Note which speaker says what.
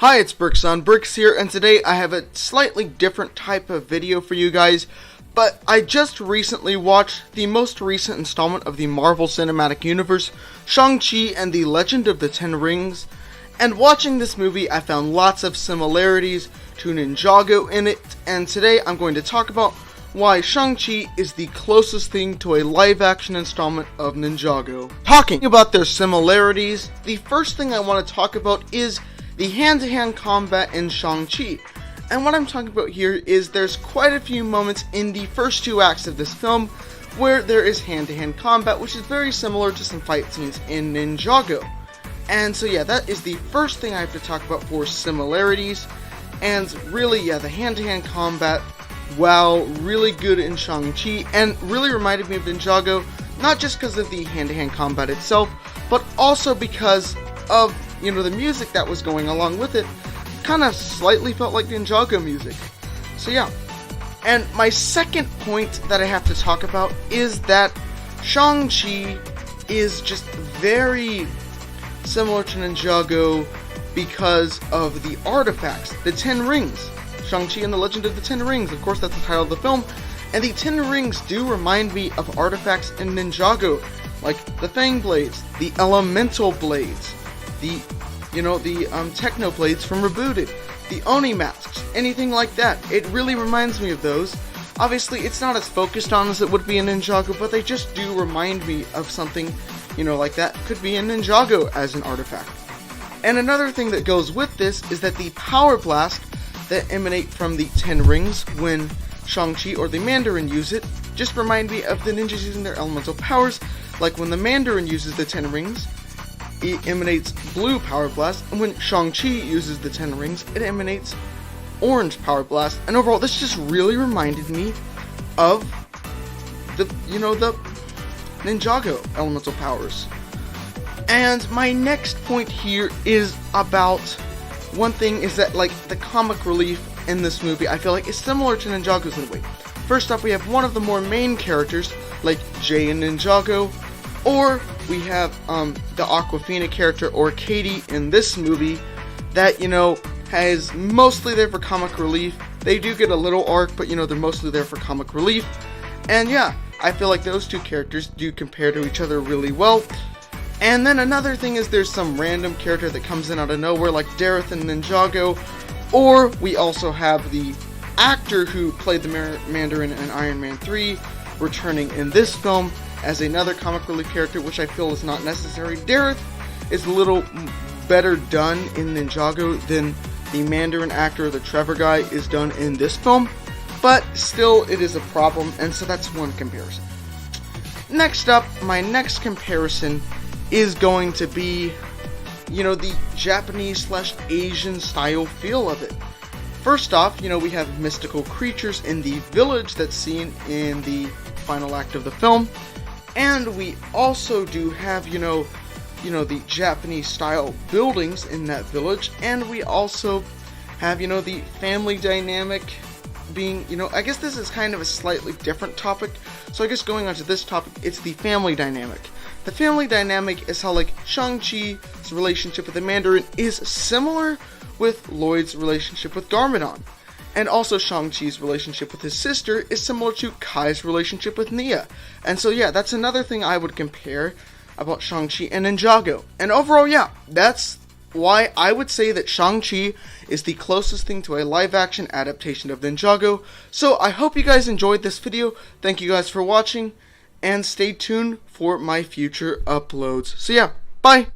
Speaker 1: Hi, it's Bricks on Bricks here, and today I have a slightly different type of video for you guys, but I just recently watched the most recent installment of the Marvel Cinematic Universe, Shang Chi and the Legend of the Ten Rings, and watching this movie I found lots of similarities to Ninjago in it, and today I'm going to talk about why Shang Chi is the closest thing to a live-action installment of Ninjago. Talking about their similarities, the first thing I want to talk about is the hand-to-hand combat in Shang Chi. And what I'm talking about here is there's quite a few moments in the first two acts of this film where there is hand-to-hand combat, which is very similar to some fight scenes in Ninjago. And so yeah, that is the first thing I have to talk about for similarities. And really, yeah, the hand-to-hand combat, wow, really good in Shang Chi, and really reminded me of Ninjago, not just because of the hand-to-hand combat itself, but also because of, you know, the music that was going along with it. Kind of slightly felt like Ninjago music. So yeah. And my second point that I have to talk about is that Shang-Chi is just very similar to Ninjago because of the artifacts, the Ten Rings. Shang-Chi and the Legend of the Ten Rings, of course that's the title of the film. And the Ten Rings do remind me of artifacts in Ninjago, like the Fang Blades, the Elemental Blades, the Techno Blades from Rebooted, the Oni masks, anything like that. It really reminds me of those. Obviously, it's not as focused on as it would be in Ninjago, but they just do remind me of something, like that could be in Ninjago as an artifact. And another thing that goes with this is that the Power Blast that emanate from the Ten Rings when Shang-Chi or the Mandarin use it just remind me of the ninjas using their elemental powers, like when the Mandarin uses the Ten Rings, it emanates blue Power Blast, and when Shang-Chi uses the Ten Rings, it emanates orange Power Blast. And overall, this just really reminded me of the Ninjago elemental powers. And my next point here is about one thing is that, like, the comic relief in this movie, I feel like is similar to Ninjago's in a way. First up, we have one of the more main characters, like Jay in Ninjago, or we have the Aquafina character, or Katie, in this movie, that, is mostly there for comic relief. They do get a little arc, but, they're mostly there for comic relief. And yeah, I feel like those two characters do compare to each other really well. And then another thing is there's some random character that comes in out of nowhere, like Dareth in Ninjago, or we also have the actor who played the Mandarin in Iron Man 3 returning in this film as another comic relief character, which I feel is not necessary. Dareth is a little better done in Ninjago than the Mandarin actor, the Trevor guy, is done in this film, but still it is a problem, and so that's one comparison. Next up, my next comparison is going to be, the Japanese/Asian style feel of it. First off, we have mystical creatures in the village that's seen in the final act of the film. And we also do have, the Japanese style buildings in that village. And we also have, the family dynamic being, I guess this is kind of a slightly different topic. So I guess going on to this topic, it's the family dynamic. The family dynamic is how, like, Shang-Chi's relationship with the Mandarin is similar with Lloyd's relationship with Garmadon. And also Shang-Chi's relationship with his sister is similar to Kai's relationship with Nia. And so yeah, that's another thing I would compare about Shang-Chi and Ninjago. And overall, yeah, that's why I would say that Shang-Chi is the closest thing to a live-action adaptation of Ninjago. So I hope you guys enjoyed this video. Thank you guys for watching, and stay tuned for my future uploads. So yeah, bye!